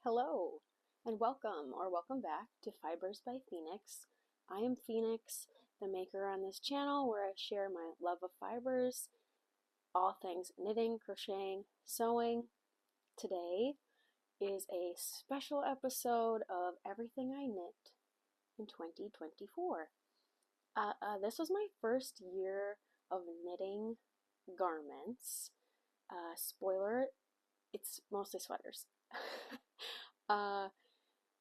Hello, and welcome back to Fibers by Phoenix. I am Phoenix, the maker on this channel where I share my love of fibers, all things knitting, crocheting, sewing. Today is a special episode of Everything I Knit in 2024. This was my first year of knitting garments. Spoiler, it's mostly sweaters.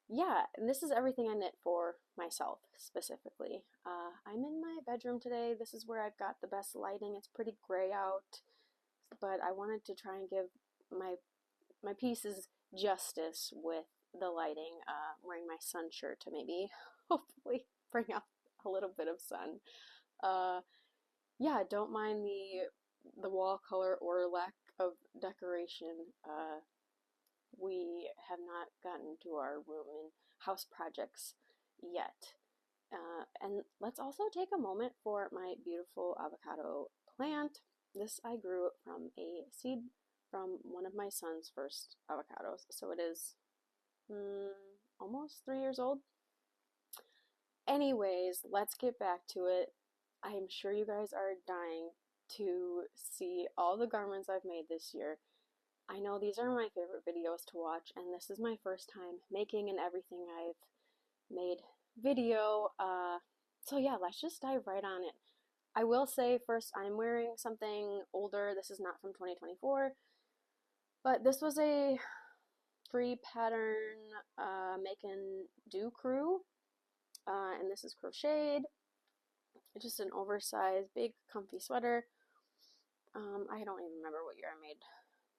Yeah, and this is everything I knit for myself specifically. I'm in my bedroom today. This is where I've got the best lighting. It's pretty gray out, but I wanted to try and give my pieces justice with the lighting. Wearing my sun shirt to maybe hopefully bring out a little bit of sun. Yeah, don't mind the wall color or lack of decoration. We have not gotten to our room and house projects yet. And let's also take a moment for my beautiful avocado plant. This I grew from a seed from one of my son's first avocados. So it is almost 3 years old. Anyways, let's get back to it. I am sure you guys are dying to see all the garments I've made this year. I know these are my favorite videos to watch, and this is my first time making an everything I've made video. So yeah, let's just dive right on it. I will say first, I'm wearing something older. This is not from 2024, but this was a free pattern make and do crew, and this is crocheted. It's just an oversized, big, comfy sweater. I don't even remember what year I made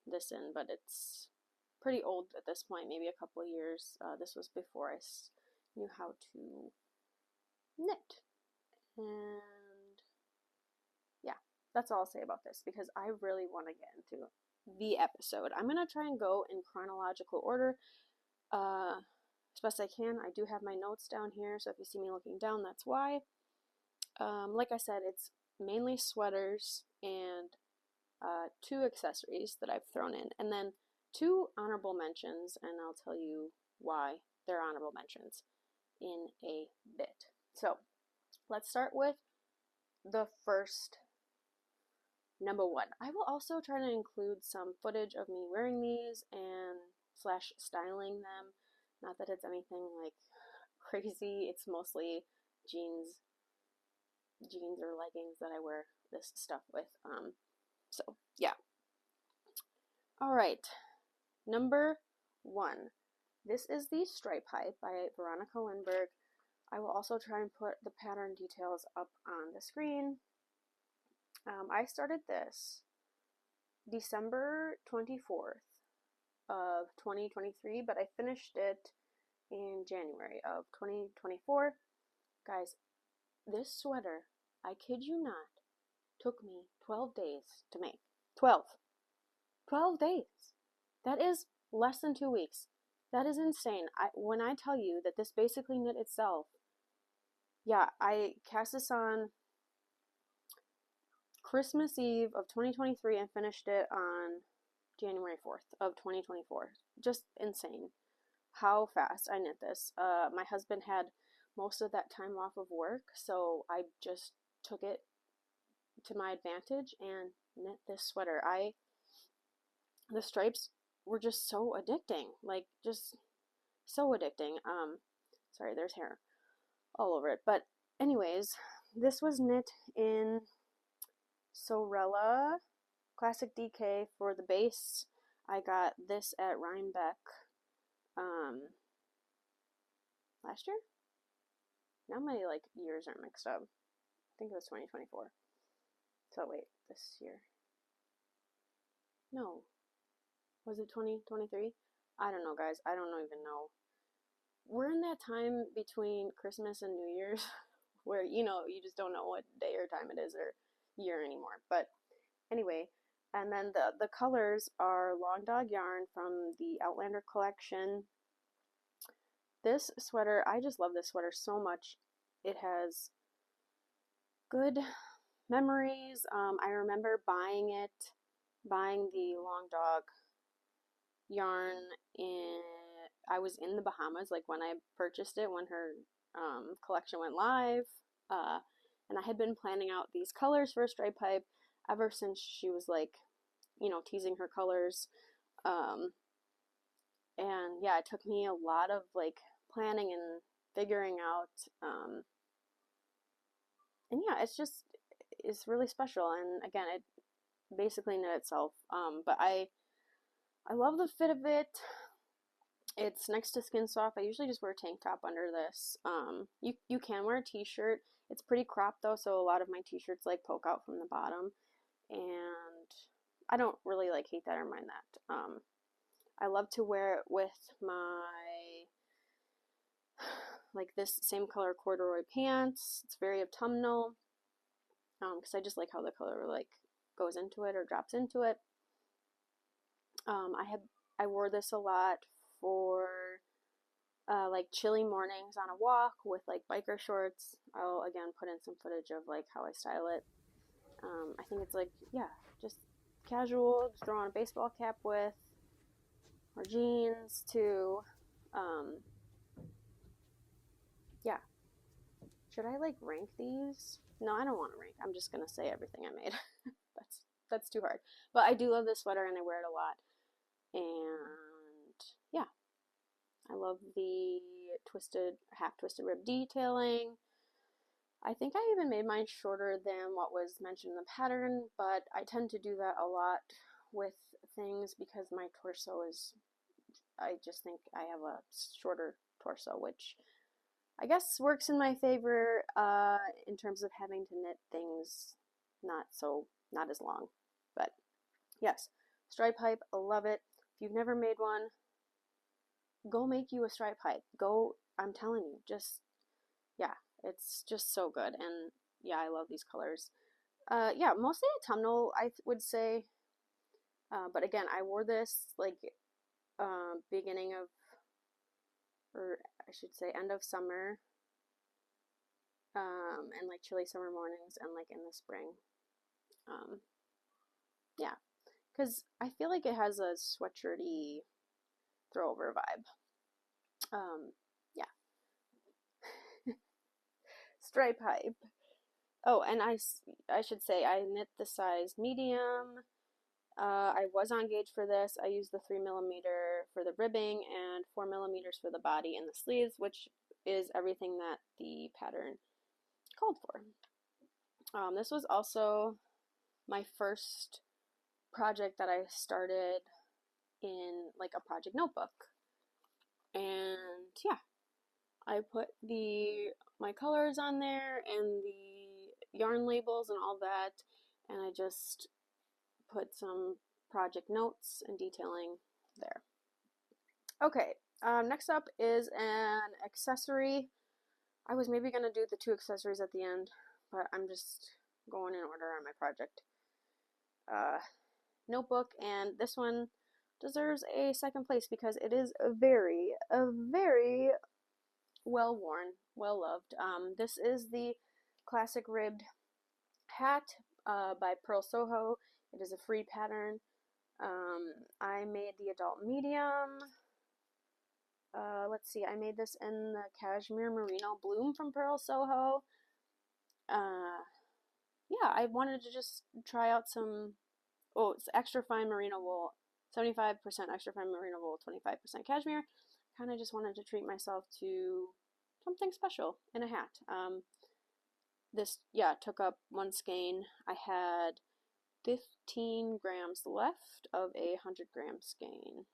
this in, but it's pretty old at this point, maybe a couple of years. This was before I knew how to knit. And yeah, that's all I'll say about this because I really want to get into the episode. I'm going to try and go in chronological order as best I can. I do have my notes down here, so if you see me looking down, that's why. Like I said, it's mainly sweaters and 2 accessories that I've thrown in, and then 2 honorable mentions, and I'll tell you why they're honorable mentions in a bit. So let's start with the first, number 1. I will also try to include some footage of me wearing these and slash styling them. Not that it's anything like crazy, it's mostly jeans or leggings that I wear this stuff with. So yeah. Alright, number 1. This is the Stripe High by Veronica Lindbergh. I will also try and put the pattern details up on the screen. I started this December 24th of 2023, but I finished it in January of 2024. Guys, this sweater, I kid you not, took me 12 days to make. 12 days. That is less than 2 weeks. That is insane. When I tell you that this basically knit itself, yeah, I cast this on Christmas Eve of 2023 and finished it on January 4th of 2024. Just insane how fast I knit this. My husband had most of that time off of work, so I just took it to my advantage and knit this sweater. The stripes were just so addicting, like just so addicting. Sorry, there's hair all over it, but anyways, this was knit in Sorella Classic DK for the base. I got this at Rhinebeck last year. Now my years are mixed up. I think it was 2024. So wait, this year. No. Was it 2023? I don't know, guys. I don't even know. We're in that time between Christmas and New Year's where, you just don't know what day or time it is or year anymore. But anyway, and then the colors are Long Dog Yarn from the Outlander collection. This sweater, I just love this sweater so much. It has good memories. I remember buying the Long Dog Yarn I was in the Bahamas, like when I purchased it, when her collection went live, and I had been planning out these colors for a stripe pipe ever since she was like, you know, teasing her colors. And yeah, it took me a lot of like planning and figuring out, and yeah, it's really special. And again, it basically knit itself. But I love the fit of it. It's next to Skin Soft. I usually just wear a tank top under this. You can wear a t-shirt. It's pretty cropped though, so a lot of my t-shirts like poke out from the bottom, and I don't really like hate that or mind that. I love to wear it with my like this same color corduroy pants. It's very autumnal, because I just like how the color like goes into it or drops into it. I wore this a lot for like chilly mornings on a walk with like biker shorts. I'll again put in some footage of like how I style it. I think it's like, yeah, just casual, just throw on a baseball cap with, or jeans too. Yeah. Should I like rank these? No, I don't want to rank. I'm just gonna say everything I made. that's too hard. But I do love this sweater and I wear it a lot. And yeah, I love the half twisted rib detailing. I think I even made mine shorter than what was mentioned in the pattern, but I tend to do that a lot with things because my torso is, I just think I have a shorter torso, which I guess works in my favor in terms of having to knit things not as long. But yes, stripe pipe, I love it. If you've never made one, go make you a stripe pipe. Go, I'm telling you, just, yeah, it's just so good. And yeah, I love these colors. Yeah, mostly autumnal, I would say. But again, I wore this like beginning of, or I should say end of summer, and like chilly summer mornings and like in the spring. Yeah, because I feel like it has a sweatshirty throwover vibe. Yeah. Stripe pipe. Oh, and I should say I knit the size medium. I was on gauge for this. I used the 3mm for the ribbing and 4mm for the body and the sleeves, which is everything that the pattern called for. This was also my first project that I started in like a project notebook. And yeah, I put my colors on there and the yarn labels and all that, and I just put some project notes and detailing there. Okay, next up is an accessory. I was maybe going to do the 2 accessories at the end, but I'm just going in order on my project notebook, and this one deserves a second place because it is a very well worn, well loved. This is the classic ribbed hat by Purl Soho. It is a free pattern. I made the adult medium. Let's see, I made this in the Cashmere Merino Bloom from Purl Soho. Yeah, I wanted to just try out some, oh, it's extra fine merino wool, 75% extra fine merino wool, 25% cashmere. Kind of just wanted to treat myself to something special in a hat. This, yeah, took up 1 skein. I had 15 grams left of a 100-gram skein.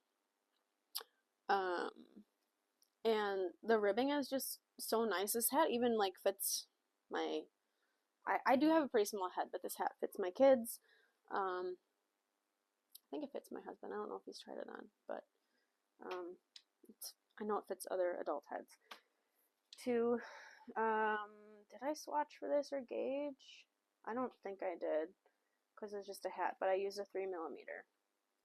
And the ribbing is just so nice. This hat even like fits my, I do have a pretty small head, but this hat fits my kids. I think it fits my husband. I don't know if he's tried it on, but I know it fits other adult heads too. Did I swatch for this or gauge? I don't think I did because it's just a hat, but I used a 3mm.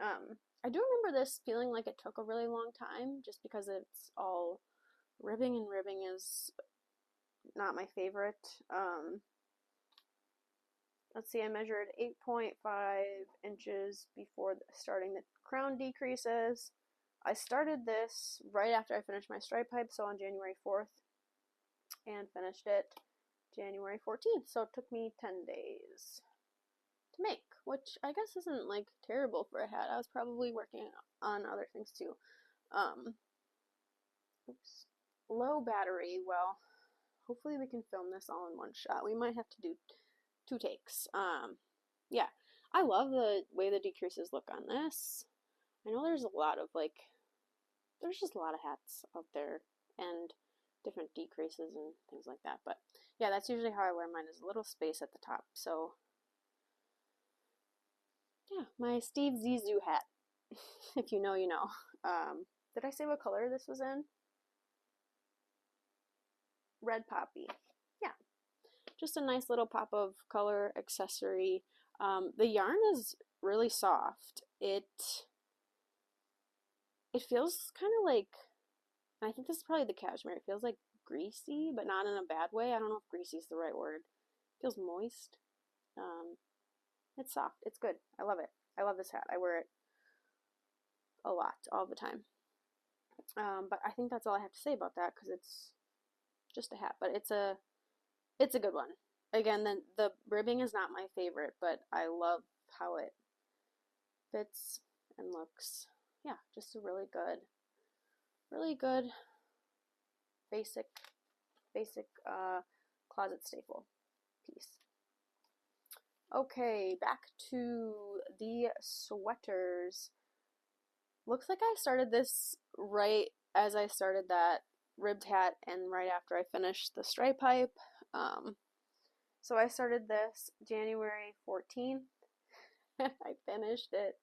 I do remember this feeling like it took a really long time just because it's all ribbing, and ribbing is not my favorite. Let's see, I measured 8.5 inches before starting the crown decreases. I started this right after I finished my stripe pipe, so on January 4th, and finished it January 14th, so it took me 10 days to make, which I guess isn't like terrible for a hat. I was probably working on other things too. Oops. Low battery. Well, hopefully we can film this all in one shot. We might have to do 2 takes. Yeah, I love the way the decreases look on this. I know there's a lot of there's just a lot of hats out there and different decreases and things like that. But yeah, that's usually how I wear mine, is a little space at the top. So yeah, my Steve Zissou hat. If you know, you know. Did I say what color this was in? Red poppy. Yeah, just a nice little pop of color accessory. The yarn is really soft. It feels kind of like, I think this is probably the cashmere. It feels like greasy, but not in a bad way. I don't know if greasy is the right word. It feels moist. It's soft. It's good. I love it. I love this hat. I wear it a lot, all the time. But I think that's all I have to say about that, because it's just a hat. But it's a good one. Again, the ribbing is not my favorite, but I love how it fits and looks. Yeah, just a really good basic closet staple piece. Okay, back to the sweaters. Looks like I started this right as I started that ribbed hat and right after I finished the stripe pipe. So I started this January 14th and I finished it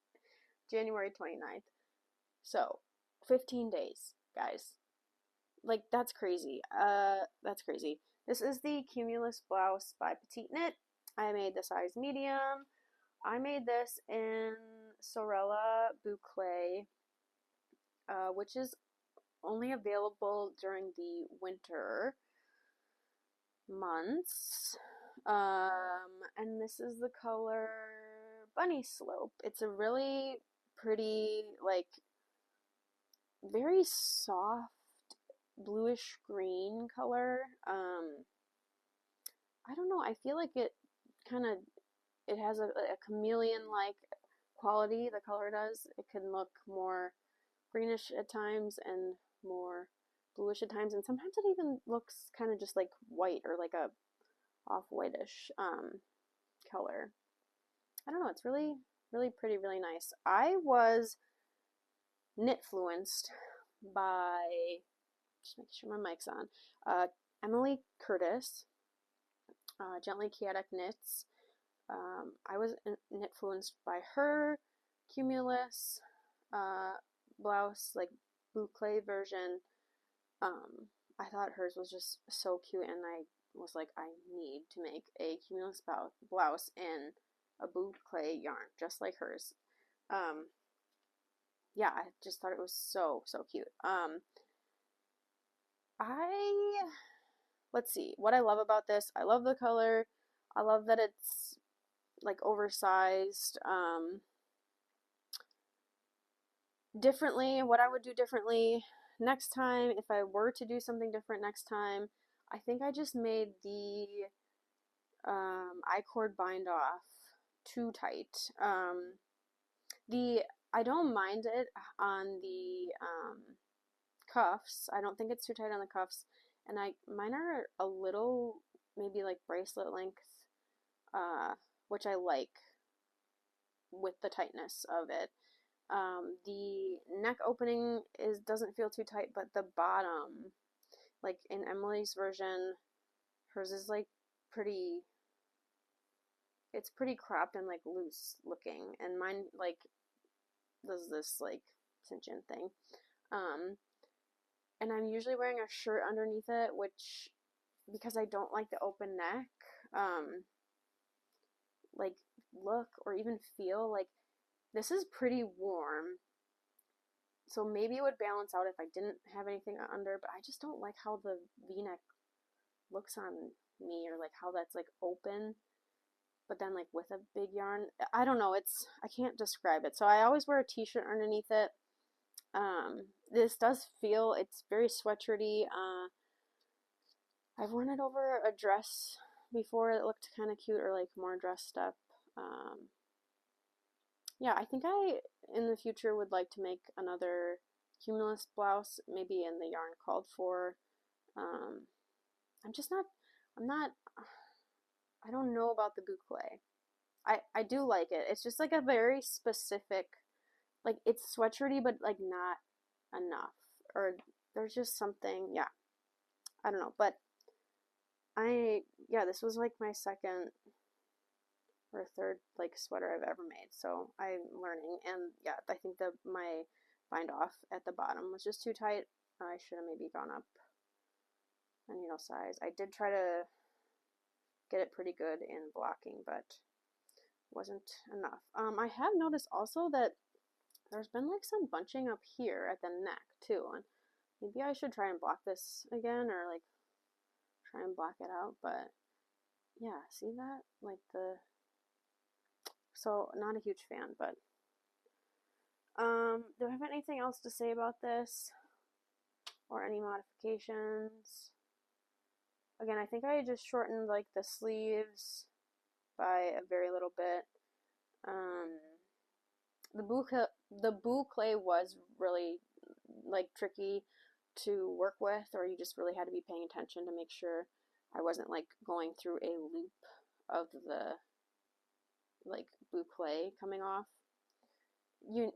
January 29th. So 15 days, guys. Like, that's crazy. That's crazy. This is the Cumulus blouse by Petite. I made the size medium. I made this in Sorella Boucle, which is only available during the winter months. And this is the color Bunny Slope. It's a really pretty, like, very soft bluish green color. I don't know, I feel like it has a chameleon-like quality, the color does. It can look more greenish at times and more bluish at times, and sometimes it even looks kind of just like white or like a off-whitish color. I don't know, it's really pretty, really nice. I was knit-fluenced by, just make sure my mic's on, Emily Curtis, Gently Chaotic Knits. I was knit-fluenced by her Cumulus blouse, like boucle version. I thought hers was just so cute, and I was like, I need to make a Cumulus blouse in a boucle yarn, just like hers. Yeah, I just thought it was so cute. Let's see, what I love about this, I love the color. I love that it's like oversized. Differently, what I would do differently next time, if I were to do something different next time, I think I just made the I-cord bind off too tight. I don't mind it on the cuffs. I don't think it's too tight on the cuffs, and mine are a little maybe like bracelet length, which I like with the tightness of it. The neck opening doesn't feel too tight, but the bottom, like in Emily's version, hers is like it's pretty cropped and like loose looking, and mine like does this like cinch-in thing. And I'm usually wearing a shirt underneath it, which, because I don't like the open neck, like look or even feel like this is pretty warm, so maybe it would balance out if I didn't have anything under, but I just don't like how the v-neck looks on me, or like how that's like open, but then like with a big yarn. I don't know, I can't describe it. So I always wear a t-shirt underneath it. I This does feel, it's very sweatshirty. I've worn it over a dress before that looked kind of cute, or like more dressed up. Yeah, I think I, in the future, would like to make another Cumulus blouse, maybe in the yarn called for. I'm just not, I'm not, I don't know about the boucle. I do like it. It's just like a very specific, like it's sweatshirty, but like not enough. Or there's just something, yeah, I don't know. But yeah, this was like my second or third like sweater I've ever made, so I'm learning. And yeah, I think my bind off at the bottom was just too tight. I should have maybe gone up a needle size. I did try to get it pretty good in blocking, but wasn't enough. I have noticed also that there's been like some bunching up here at the neck too, and maybe I should try and block this again, or like try and block it out. But yeah, see that? Like so not a huge fan. But do I have anything else to say about this, or any modifications? Again, I think I just shortened like the sleeves by a very little bit. The boucle was really like tricky to work with, or you just really had to be paying attention to make sure I wasn't like going through a loop of the like boucle coming off.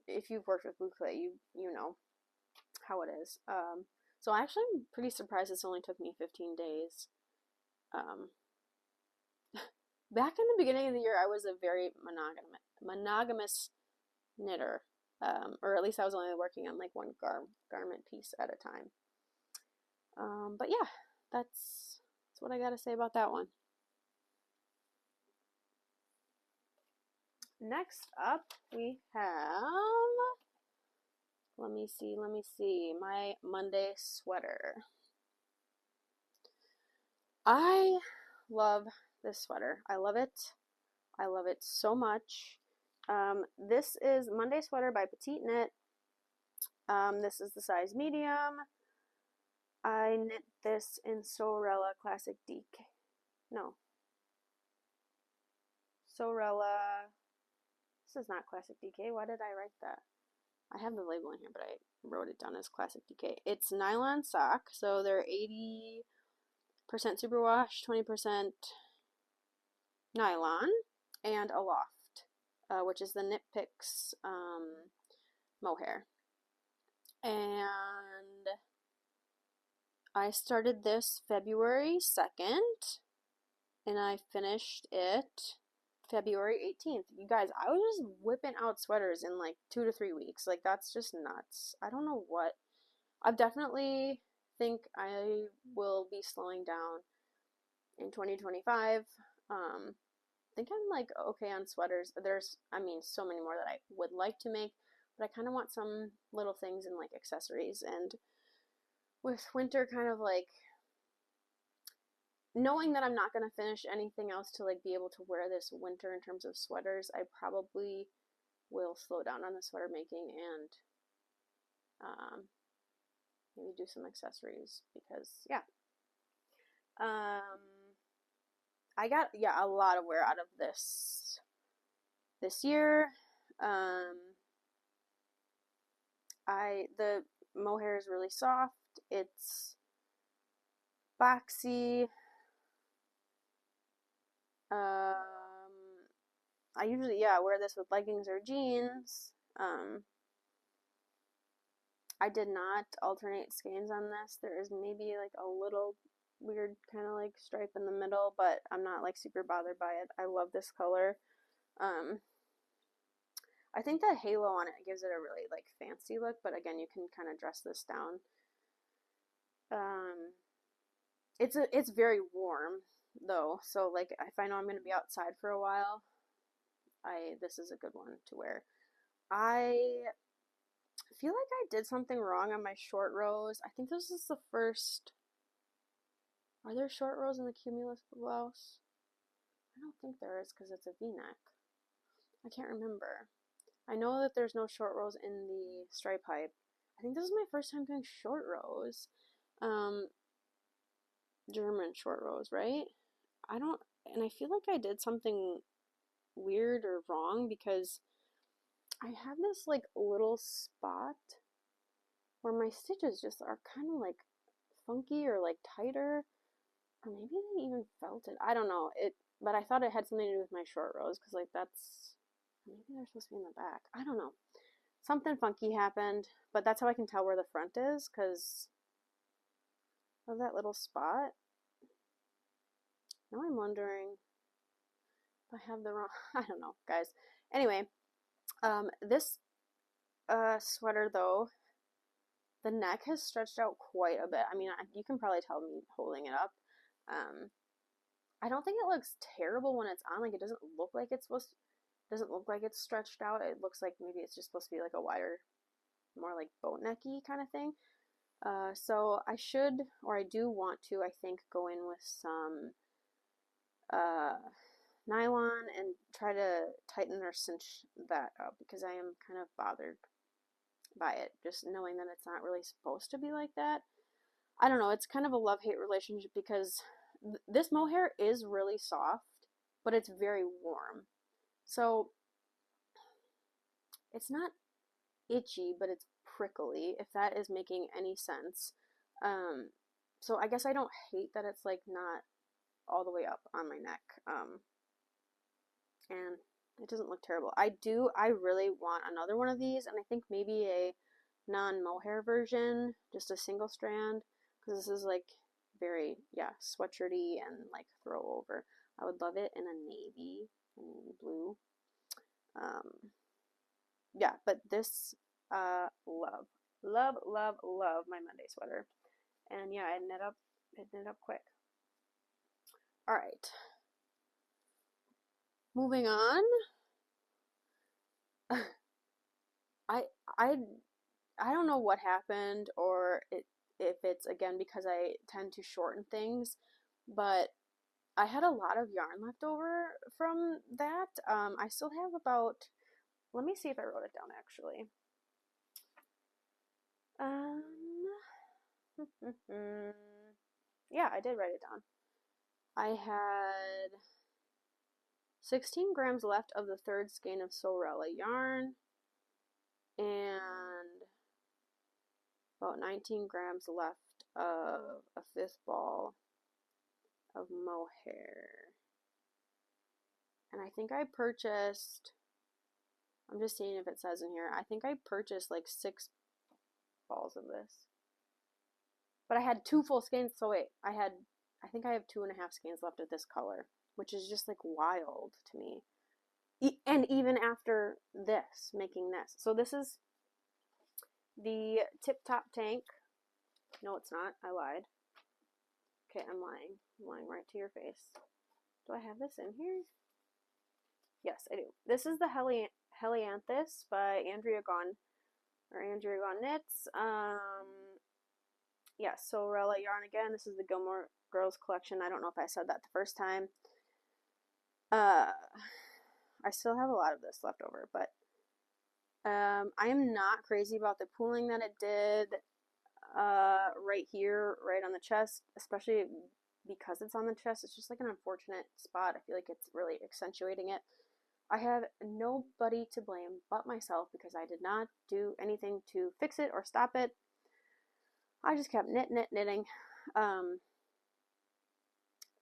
If you've worked with boucle, you know how it is. So I actually am pretty surprised this only took me 15 days. Back in the beginning of the year, I was a very monogamous knitter, or at least I was only working on like one garment piece at a time. But yeah, that's what I gotta say about that one. Next up, we have, let me see, my Monday sweater. I love this sweater. I love it. I love it so much. This is Monday sweater by Petite Knit. This is the size medium. I knit this in Sorella Classic DK. No. Sorella. This is not Classic DK. Why did I write that? I have the label in here, but I wrote it down as Classic DK. It's nylon sock, so they're 80% superwash, 20% nylon, and Aloft, which is the Knit Picks mohair. And I started this February 2nd, and I finished it February 18th. You guys, I was just whipping out sweaters in like 2 to 3 weeks. Like, that's just nuts. I don't know what. I definitely think I will be slowing down in 2025. I think I'm like okay on sweaters. There's, I mean, so many more that I would like to make, but I kind of want some little things and like accessories. And with winter kind of like knowing that I'm not going to finish anything else to like be able to wear this winter in terms of sweaters, I probably will slow down on the sweater making and maybe do some accessories, because yeah. I got, yeah, a lot of wear out of this year. The mohair is really soft. It's boxy. I usually, yeah, wear this with leggings or jeans. I did not alternate skeins on this. There is maybe like a little weird kind of like stripe in the middle, but I'm not like super bothered by it. I love this color. I think the halo on it gives it a really like fancy look, but again, you can kind of dress this down. It's very warm though, so like if I know I'm going to be outside for a while, this is a good one to wear. I feel like I did something wrong on my short rows. I think this is the first. Are there short rows in the Cumulus blouse? I don't think there is, because it's a v-neck. I can't remember. I know that there's no short rows in the stripe hype. I think this is my first time doing short rows. German short rows, right? And I feel like I did something weird or wrong because I have this like little spot where my stitches just are kind of like funky or like tighter, or maybe they even felt it. I don't know it, but I thought it had something to do with my short rows because like maybe they're supposed to be in the back. I don't know. Something funky happened, but that's how I can tell where the front is because of that little spot. Now I'm wondering if I have the wrong. I don't know, guys. Anyway, this sweater though, the neck has stretched out quite a bit. I mean, you can probably tell me holding it up. I don't think it looks terrible when it's on. Like it doesn't look like it's doesn't look like it's stretched out. It looks like maybe it's just supposed to be like a wider, more like boat necky kind of thing. So I should, or I do want to, I think, go in with some nylon and try to tighten or cinch that up because I am kind of bothered by it, just knowing that it's not really supposed to be like that. I don't know, it's kind of a love-hate relationship because this mohair is really soft, but it's very warm. So it's not itchy, but it's prickly, if that is making any sense. So I guess I don't hate that it's like not all the way up on my neck. And it doesn't look terrible. I really want another one of these, and I think maybe a non-mohair version, just a single strand, because this is like very, yeah, sweatshirty and like throw over. I would love it in a navy blue. Yeah, but this, love my Monday sweater. And yeah, it knit up quick. All right. Moving on. I don't know what happened, or if it's again because I tend to shorten things, but I had a lot of yarn left over from that. I still have about, let me see if I wrote it down actually. Yeah, I did write it down. I had 16 grams left of the third skein of Sorella yarn and about 19 grams left of a fifth ball of mohair. And I think I purchased, I'm just seeing if it says in here, I think I purchased like 6 balls of this. But I had 2 full skeins, so wait, I think I have 2.5 skeins left of this color, which is just like wild to me. And even after this, making this. So this is the Tip Top Tank. No, it's not. I lied. Okay, I'm lying. I'm lying right to your face. Do I have this in here? Yes, I do. This is the Helianthus by Andrea Gaughan, or Andrea Gaughan Knits. Yeah, Sorella yarn again. This is the Gilmore Girls collection. I don't know if I said that the first time. I still have a lot of this left over, but I am not crazy about the pooling that it did right here, right on the chest, especially because it's on the chest. It's just like an unfortunate spot. I feel like it's really accentuating it. I have nobody to blame but myself because I did not do anything to fix it or stop it. I just kept knitting.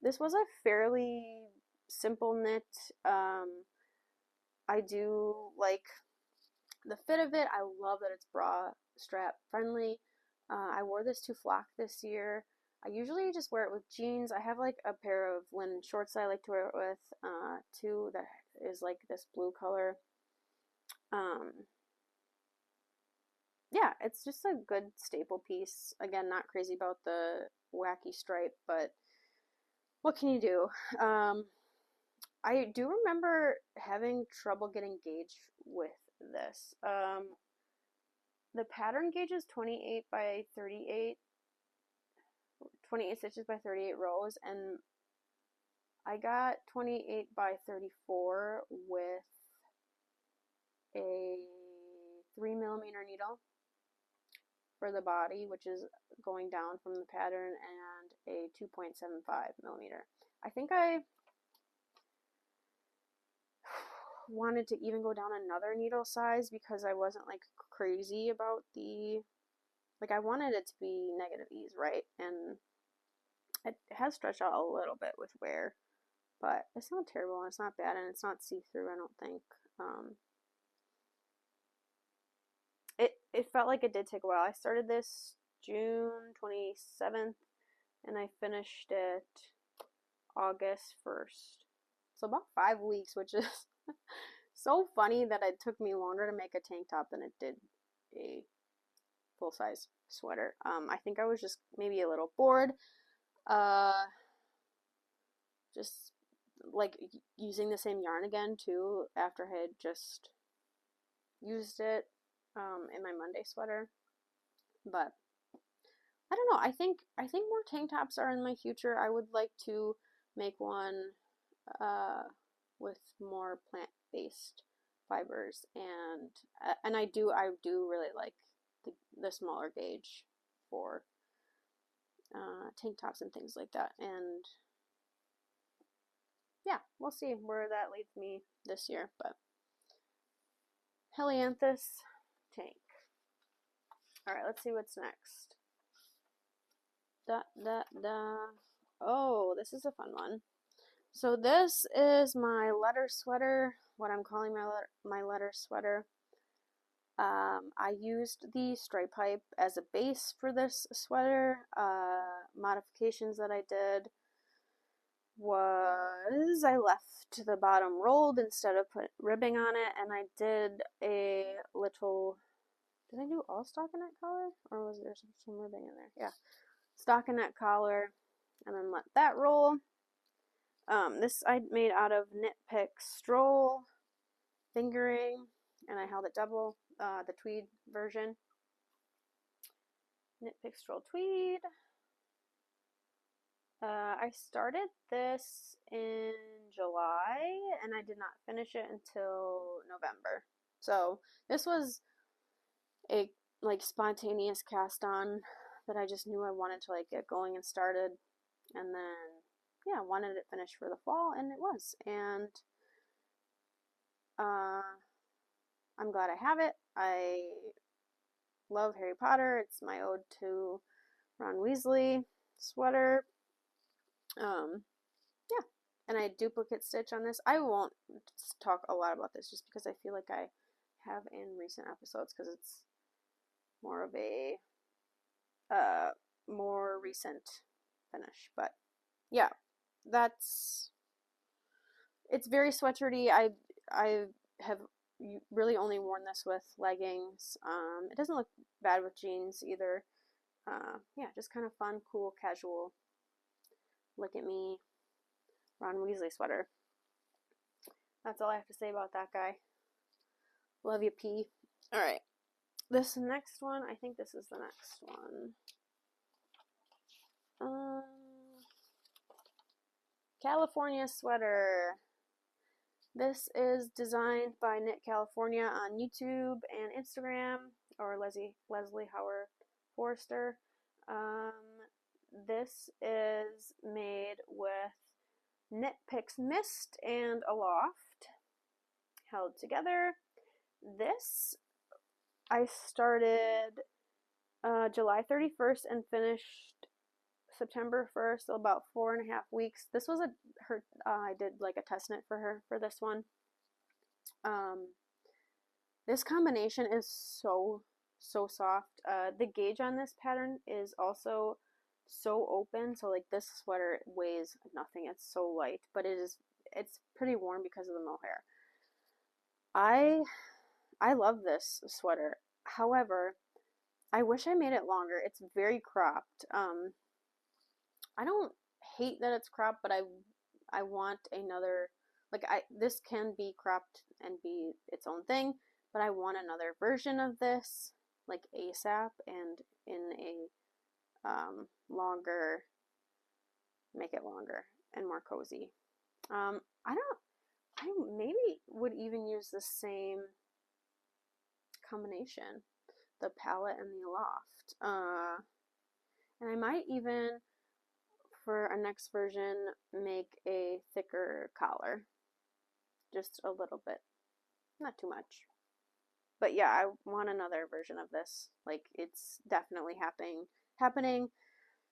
This was a fairly simple knit. I do like the fit of it. I love that it's bra strap friendly. I wore this to flock this year. I usually just wear it with jeans. I have like a pair of linen shorts that I like to wear it with, too, that is like this blue color. Yeah, it's just a good staple piece. Again, not crazy about the wacky stripe, but what can you do? I do remember having trouble getting gauge with this. The pattern gauge is 28 by 38, 28 stitches by 38 rows, and I got 28 by 34 with a 3mm needle. for the body, which is going down from the pattern, and a 2.75 millimeter. I think I wanted to even go down another needle size because I wasn't like crazy about the, like I wanted it to be negative ease, right? And it has stretched out a little bit with wear, but it's not terrible and it's not bad and it's not see-through, I don't think. It felt like it did take a while. I started this June 27th and I finished it August 1st. So about 5 weeks, which is so funny that it took me longer to make a tank top than it did a full-size sweater. I think I was just maybe a little bored. Just like using the same yarn again too after I had just used it in my Monday sweater. But I don't know. I think more tank tops are in my future. I would like to make one with more plant-based fibers, and I do really like the smaller gauge for tank tops and things like that. And yeah, we'll see where that leads me this year. But Helianthus tank. All right, let's see what's next. Oh, this is a fun one. So this is my letter sweater, what I'm calling my letter sweater. I used the stripe pipe as a base for this sweater. Modifications that I did was I left the bottom rolled instead of put ribbing on it, and I did a little, did I do all stockinette collar, or was there some ribbing in there? Yeah, stockinette collar, and then let that roll. This I made out of Knit Pick Stroll fingering, and I held it double, the tweed version. Knit Pick Stroll tweed. I started this in July and I did not finish it until November. So this was a like spontaneous cast on that I just knew I wanted to like get going and started, and then yeah, wanted it finished for the fall, and it was. And I'm glad I have it. I love Harry Potter. It's my ode to Ron Weasley sweater. Yeah, and I duplicate stitch on this. I won't talk a lot about this just because I feel like I have in recent episodes, because it's more of a more recent finish. But yeah, it's very sweatshirt-y. I have really only worn this with leggings. It doesn't look bad with jeans either. Yeah, just kind of fun, cool, casual. Look at me, Ron Weasley sweater. That's all I have to say about that guy. Love you, P. Alright. This next one, I think this is the next one. California sweater. This is designed by Knit California on YouTube and Instagram, or Leslie Howard Forrester. This is made with Knit Picks Mist and Aloft held together. This I started July 31st and finished September 1st, so about 4.5 weeks. This was I did like a test knit for her for this one. This combination is so soft. The gauge on this pattern is also so open, so like this sweater weighs nothing. It's so light, but it's pretty warm because of the mohair. I love this sweater. However, I wish I made it longer. It's very cropped. I don't hate that it's cropped, but I want another, like this can be cropped and be its own thing, but I want another version of this like ASAP and in a longer, make it longer and more cozy. I maybe would even use the same combination. the palette and the Aloft. And I might even, for a next version, make a thicker collar. Just a little bit. Not too much. But yeah, I want another version of this. Like, it's definitely happening.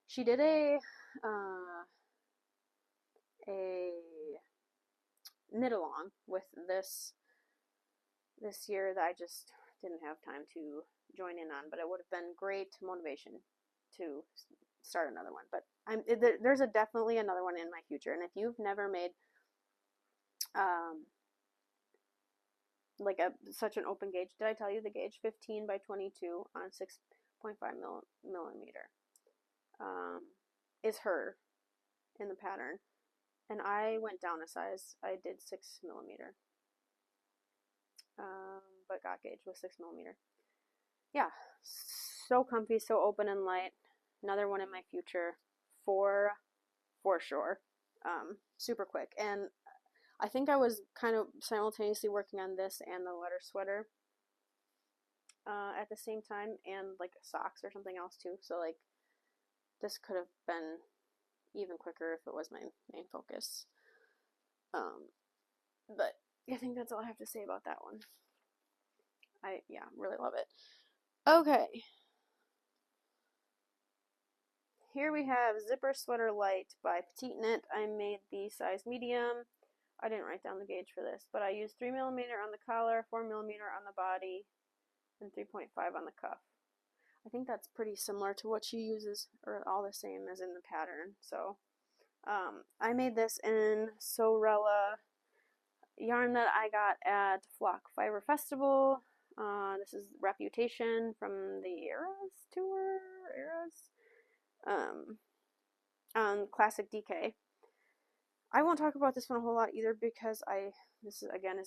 She did a knit along with this year that I just didn't have time to join in on, but it would have been great motivation to start another one. But there's definitely another one in my future, and if you've never made like such an open gauge, did I tell you the gauge 15 by 22 on 6.5 millimeter is her in the pattern, and I went down a size. I did 6 millimeter, but got gauge with 6 millimeter. Yeah, so comfy, so open and light. Another one in my future for sure. Super quick. And I think I was kind of simultaneously working on this and the letter sweater at the same time, and like socks or something else too. So like this could have been even quicker if it was my main focus. But I think that's all I have to say about that one. I really love it. Okay. Here we have Zipper Sweater Light by Petite Knit. I made the size medium. I didn't write down the gauge for this, but I used 3 millimeter on the collar, 4 millimeter on the body, and 3.5 on the cuff. I think that's pretty similar to what she uses, or all the same as in the pattern. So I made this in Sorella yarn that I got at Flock Fiber Festival. This is Reputation from the Eras tour. On Classic DK. I won't talk about this one a whole lot either because this is again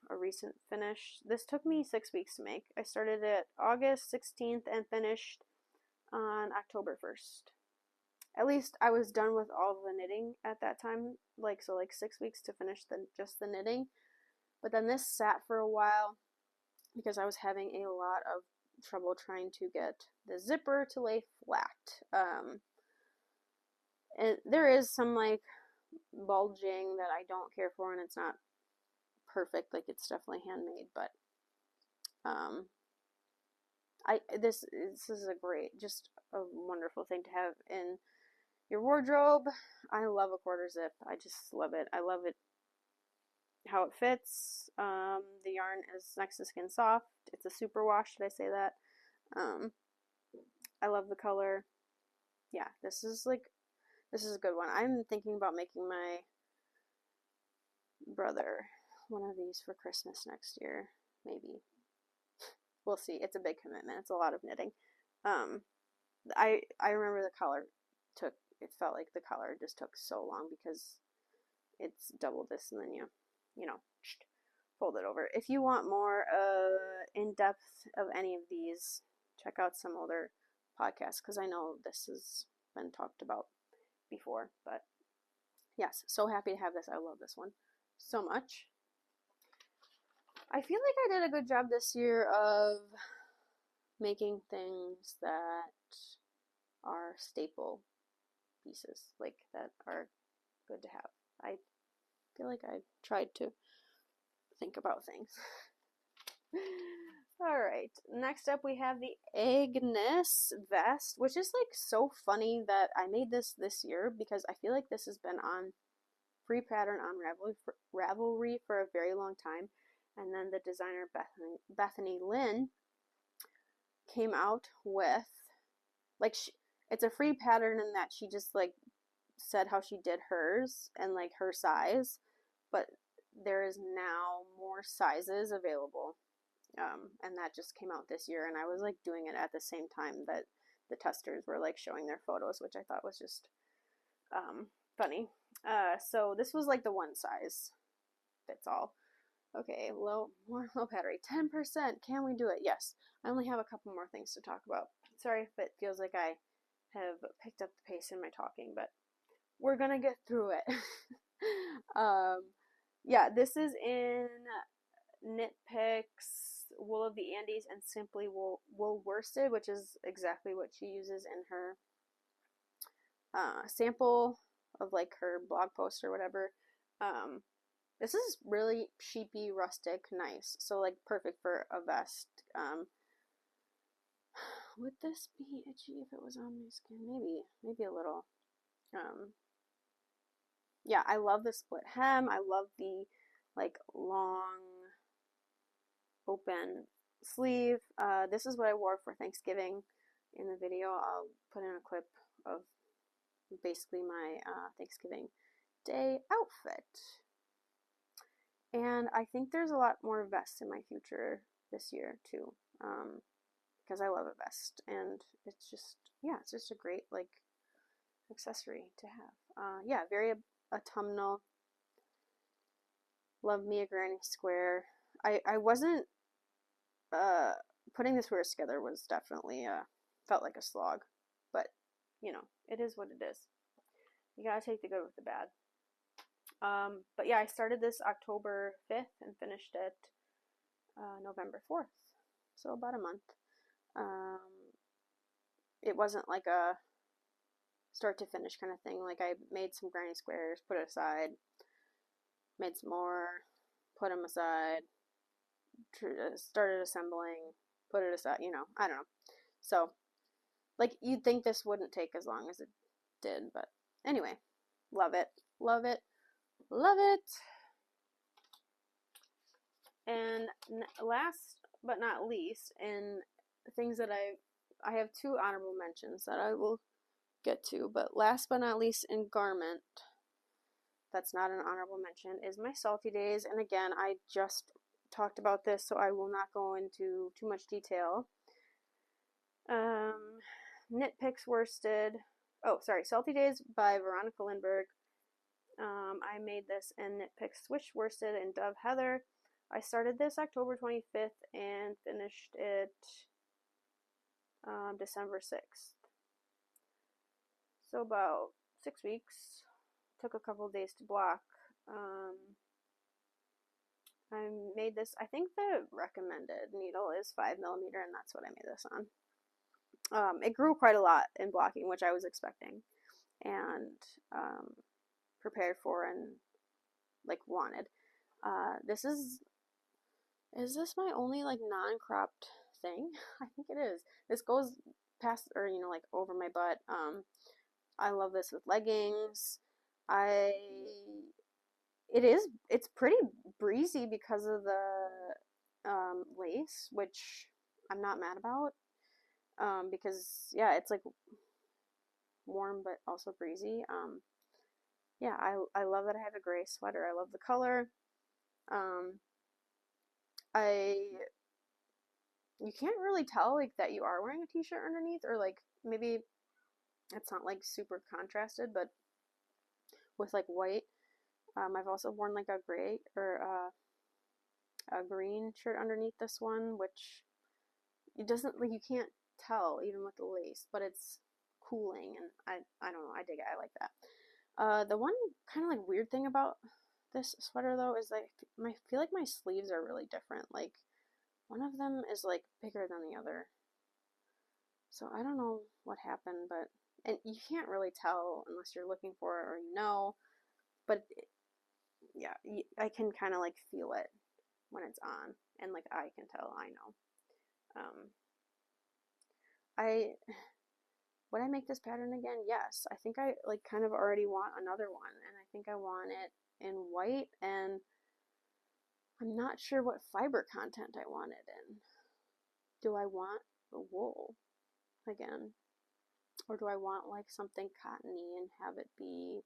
a recent finish. This took me 6 weeks to make. I started it August 16th and finished on October 1st. At least I was done with all the knitting at that time, like 6 weeks to finish just the knitting. But then this sat for a while because I was having a lot of trouble trying to get the zipper to lay flat. And there is some like bulging that I don't care for, and it's not perfect. Like, it's definitely handmade, but this is just a wonderful thing to have in your wardrobe. I love a quarter zip. I just love it. I love it how it fits. The yarn is next to skin soft. It's a super wash. Did I say that? I love the color. Yeah, this is a good one. I'm thinking about making my brother one of these for Christmas next year. Maybe. We'll see. It's a big commitment. It's a lot of knitting. I remember the color it felt like the color just took so long because it's double this and then you know, fold it over. If you want more in-depth of any of these, check out some older podcasts because I know this has been talked about before. But yes, so happy to have this. I love this one so much. I feel like I did a good job this year of making things that are staple pieces, like that are good to have. I feel like I tried to think about things. Alright, next up we have the Agnes vest, which is like so funny that I made this year because I feel like this has been on free pattern on Ravelry for a very long time, and then the designer Bethany Lynn came out with like it's a free pattern in that she just like said how she did hers and like her size, but there is now more sizes available, and that just came out this year, and I was like doing it at the same time that the testers were like showing their photos, which I thought was just funny. So this was like the one size fits all. Okay, more low battery, 10%. Can we do it? Yes. I only have a couple more things to talk about. Sorry if it feels like I have picked up the pace in my talking, but we're gonna get through it. Yeah, this is in Knit Picks Wool of the Andes and Simply Wool Worsted, which is exactly what she uses in her sample of like her blog post or whatever. This is really sheepy, rustic, nice. So like perfect for a vest. Would this be itchy if it was on my skin? Maybe a little. Yeah, I love the split hem. I love the like long open sleeve. This is what I wore for Thanksgiving in the video. I'll put in a clip of basically my Thanksgiving Day outfit. And I think there's a lot more vests in my future this year too, because I love a vest, and it's just, yeah, it's just a great like accessory to have. Yeah, very autumnal. Love me a granny square. I wasn't putting the squares together was definitely felt like a slog, but you know, it is what it is. You gotta take the good with the bad. But yeah, I started this October 5th and finished it November 4th, so about a month. It wasn't like a start to finish kind of thing. Like I made some granny squares, put it aside, made some more, put them aside, started assembling, put it aside, you know, I don't know. So, like, you'd think this wouldn't take as long as it did, but anyway, love it, love it, love it. And last but not least, in things that I have two honorable mentions that I will get to, but last but not least in garment, that's not an honorable mention, is my Salty Days. And again, I just talked about this, so I will not go into too much detail. Knit Picks Worsted. Oh, sorry, Salty Days by Veronica Lindbergh. I made this in Knit Picks Swish Worsted and Dove Heather. I started this October 25th and finished it December 6th. So about 6 weeks. Took a couple days to block. I made this, I think the recommended needle is 5mm, and that's what I made this on. It grew quite a lot in blocking, which I was expecting and prepared for and like wanted. This is this my only like non-cropped thing? I think it is. This goes past, or you know, like over my butt. I love this with leggings. It's pretty breezy because of the lace, which I'm not mad about. Because yeah, it's like warm but also breezy. Yeah, I love that I have a gray sweater. I love the color. You can't really tell like that you are wearing a t-shirt underneath, or like maybe it's not like super contrasted, but with like white. I've also worn like a gray or a green shirt underneath this one, which it doesn't, like, you can't tell even with the lace, but it's cooling, and I don't know, I dig it, I like that. The one kind of like weird thing about this sweater though is like I feel like my sleeves are really different. Like one of them is like bigger than the other, so I don't know what happened, but and you can't really tell unless you're looking for it or you know, but yeah, I can kind of like feel it when it's on, and like I can tell, I know. Would I make this pattern again? Yes. I think I like kind of already want another one, and I think I want it in white, and I'm not sure what fiber content I want it in. Do I want the wool again? Or do I want like something cottony and have it be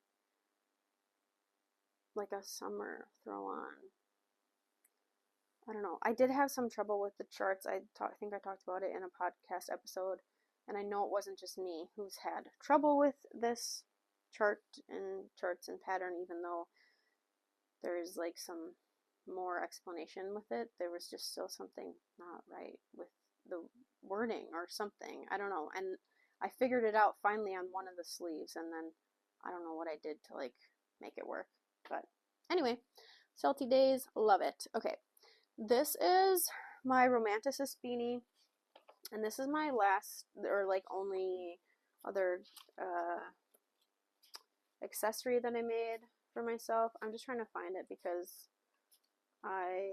like a summer throw on? I don't know. I did have some trouble with the charts. I think I talked about it in a podcast episode, and I know it wasn't just me who's had trouble with this charts and pattern, even though there's like some more explanation with it. There was just still something not right with the wording or something. I don't know. And I figured it out finally on one of the sleeves, and then I don't know what I did to like make it work. But anyway, Salty Days, love it. Okay. This is my Romanticist beanie, and this is my last, or like only other accessory that I made for myself. I'm just trying to find it because I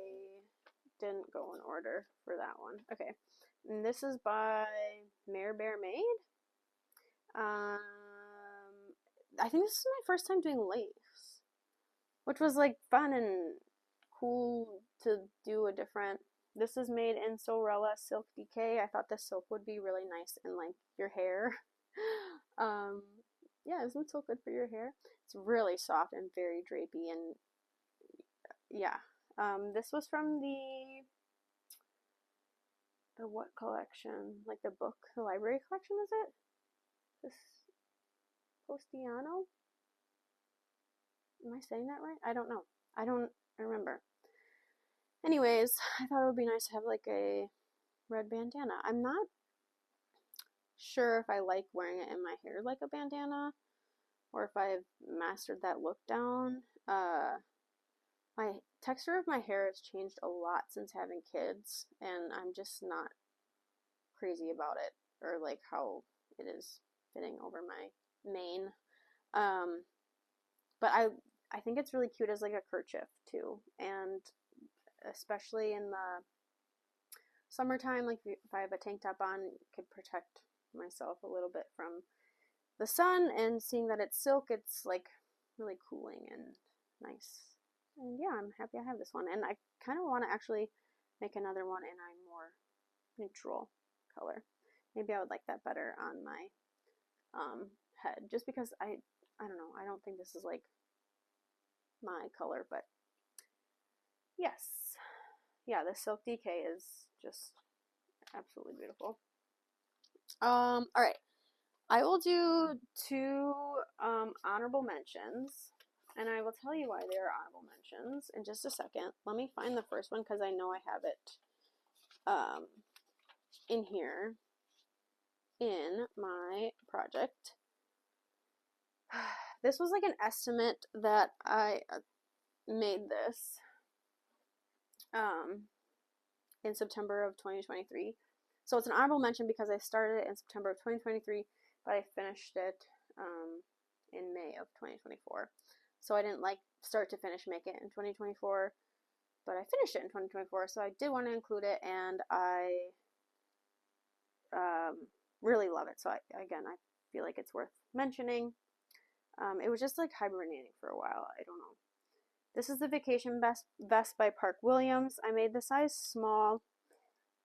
didn't go in order for that one. Okay, and this is by Bear Made. I think this is my first time doing lace, which was like fun and cool to do a different. This is made in Sorella Silk Decay. I thought this silk would be really nice in like your hair. Yeah, isn't silk good for your hair? It's really soft and very drapey, and yeah. This was from the what collection? Like the book, the library collection, is it? This Postiano? Am I saying that right? I don't know. I don't remember. Anyways, I thought it would be nice to have like a red bandana. I'm not sure if I like wearing it in my hair like a bandana, or if I've mastered that look down. My texture of my hair has changed a lot since having kids, and I'm just not crazy about it, or like how it is fitting over my mane. But I think it's really cute as like a kerchief too, and especially in the summertime, like if I have a tank top on, it could protect myself a little bit from the sun, and seeing that it's silk, it's like really cooling and nice. And yeah, I'm happy I have this one, and I kind of want to actually make another one in a more neutral color. Maybe I would like that better on my head, just because I don't know, I don't think this is like my color, but yes. Yeah, the Silk Decay is just absolutely beautiful. Alright. I will do two honorable mentions, and I will tell you why they are honorable mentions in just a second. Let me find the first one because I know I have it in here in my project. This was like an estimate that I made this in September of 2023. So it's an honorable mention because I started it in September of 2023, but I finished it in May of 2024. So I didn't like start to finish make it in 2024, but I finished it in 2024. So I did want to include it, and I really love it. So I feel like it's worth mentioning. It was just like hibernating for a while. I don't know. This is the Vacation Vest by Park Williams. I made the size small.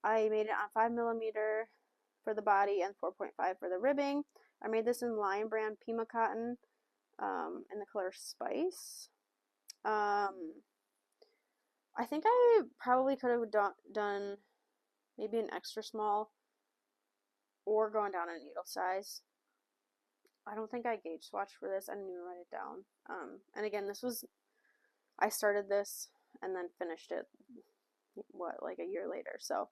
I made it on 5mm for the body and 4.5 for the ribbing. I made this in Lion Brand Pima cotton in the color Spice. I think I probably could have done maybe an extra small or going down a needle size. I don't think I gauge swatched for this. I didn't even write it down. And again, I started this and then finished it, like a year later. So,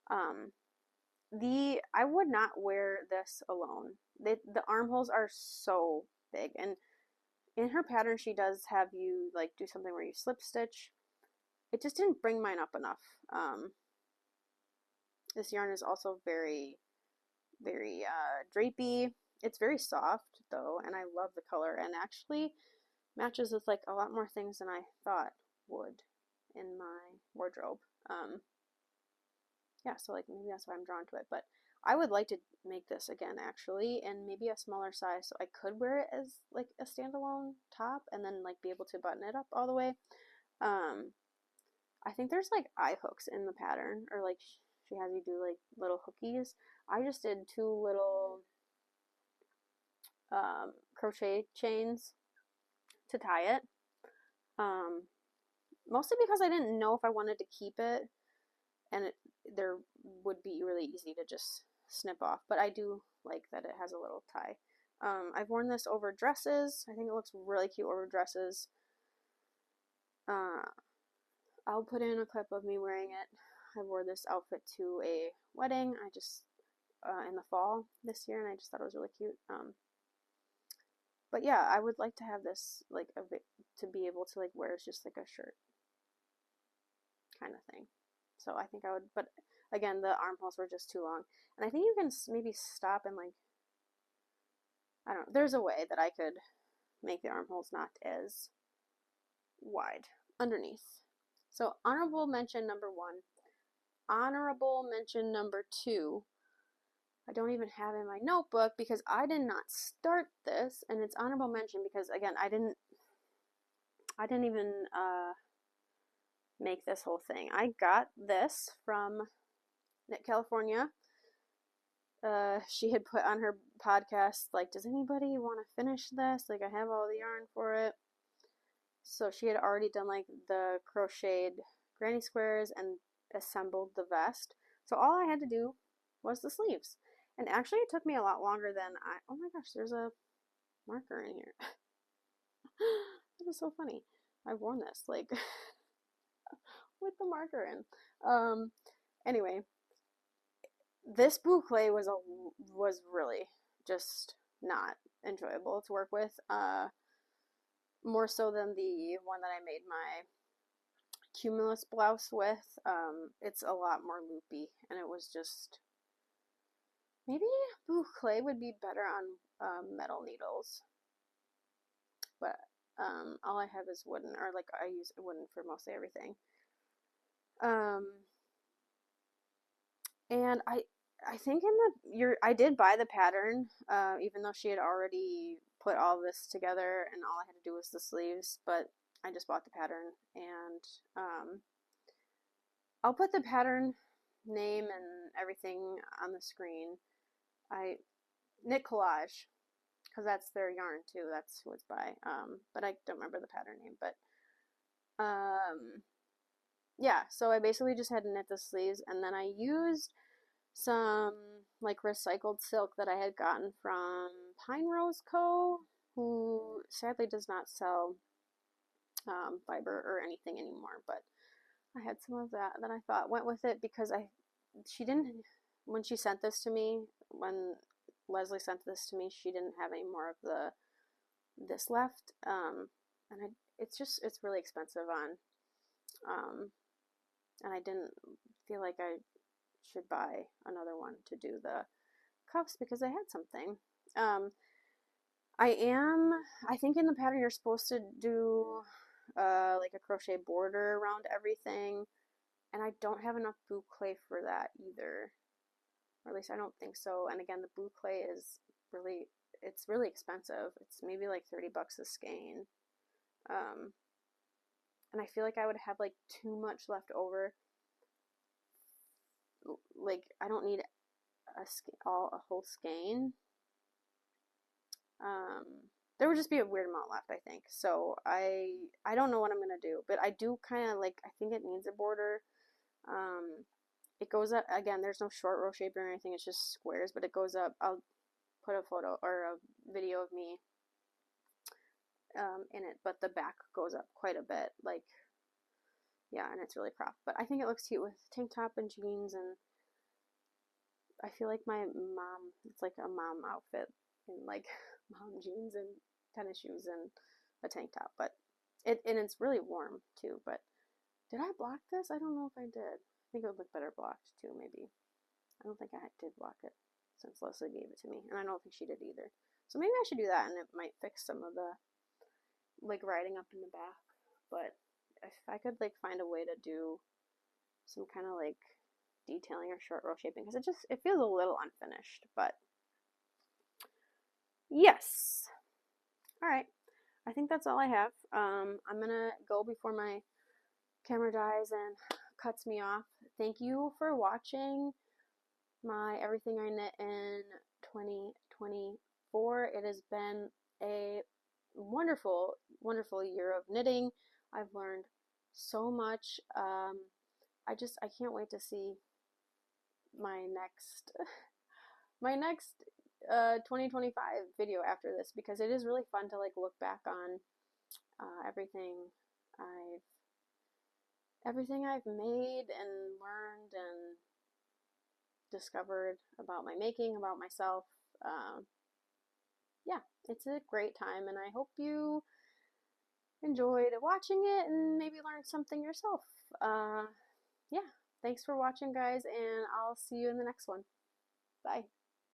I would not wear this alone. The armholes are so big, and in her pattern, she does have you like do something where you slip stitch. It just didn't bring mine up enough. This yarn is also very, very drapey. It's very soft though, and I love the color, and actually matches with like a lot more things than I thought would in my wardrobe. Yeah, so like maybe that's why I'm drawn to it, but I would like to make this again actually, and maybe a smaller size so I could wear it as like a standalone top and then like be able to button it up all the way. I think there's like eye hooks in the pattern, or like she has you do like little hookies. I just did two little crochet chains to tie it, mostly because I didn't know if I wanted to keep it, and there would be really easy to just snip off, but I do like that it has a little tie. I've worn this over dresses. I think it looks really cute over dresses. I'll put in a clip of me wearing it. I wore this outfit to a wedding I just in the fall this year, and I just thought it was really cute. But yeah, I would like to have this like to be able to like wear as just like a shirt kind of thing. So I think I would, but again, the armholes were just too long. And I think you can maybe stop and like, I don't know, there's a way that I could make the armholes not as wide underneath. So honorable mention number 1. Honorable mention number 2. I don't even have in my notebook because I did not start this, and it's honorable mention because again, I didn't even make this whole thing. I got this from Knit California. She had put on her podcast, like, does anybody want to finish this? Like, I have all the yarn for it. So she had already done like the crocheted granny squares and assembled the vest. So all I had to do was the sleeves. And actually it took me a lot longer than oh my gosh, there's a marker in here. That is so funny. I've worn this like with the marker in. Anyway, this boucle was really just not enjoyable to work with. More so than the one that I made my Cumulus blouse with. It's a lot more loopy, and it was just, maybe boucle would be better on metal needles, but all I have is wooden, or like I use wooden for mostly everything. And I think I did buy the pattern, even though she had already put all this together and all I had to do was the sleeves, but I just bought the pattern, and I'll put the pattern name and everything on the screen. I Knit Collage, because that's their yarn too, that's who it's by, but I don't remember the pattern name, but yeah, so I basically just had to knit the sleeves, and then I used some like recycled silk that I had gotten from Pine Rose Co., who sadly does not sell fiber or anything anymore, but I had some of that I thought went with it because she didn't, when she sent this to me, when Leslie sent this to me, she didn't have any more of this left, and it's really expensive and I didn't feel like I should buy another one to do the cuffs because I had something. I think in the pattern you're supposed to do like a crochet border around everything, and I don't have enough boucle for that either, or at least I don't think so. And again, the boucle is it's really expensive. It's maybe like 30 bucks a skein, and I feel like I would have like too much left over. Like, I don't need a whole skein. There would just be a weird amount left, I think. So I don't know what I'm gonna do, but I do kind of like, I think it needs a border. It goes up again. There's no short row shaping or anything. It's just squares, but it goes up. I'll put a photo or a video of me in it, but the back goes up quite a bit. Like, yeah, and it's really cropped. But I think it looks cute with tank top and jeans, and I feel like my mom, it's like a mom outfit in like mom jeans and tennis shoes and a tank top, but it's really warm too. But did I block this? I don't know if I did. I think it would look better blocked too, maybe. I don't think I did block it since Leslie gave it to me, and I don't think she did either. So maybe I should do that, and it might fix some of the like writing up in the back. But if I could like find a way to do some kind of like detailing or short row shaping, because it feels a little unfinished. But yes, all right, I think that's all I have. I'm gonna go before my camera dies and cuts me off. Thank you for watching my Everything I Knit in 2024. It has been a wonderful year of knitting. I've learned so much. I can't wait to see my next 2025 video after this, because it is really fun to like look back on everything I've made and learned and discovered about my making, about myself. Yeah, it's a great time, and I hope you enjoyed watching it and maybe learned something yourself. Yeah, Thanks for watching, guys, and I'll see you in the next one. Bye.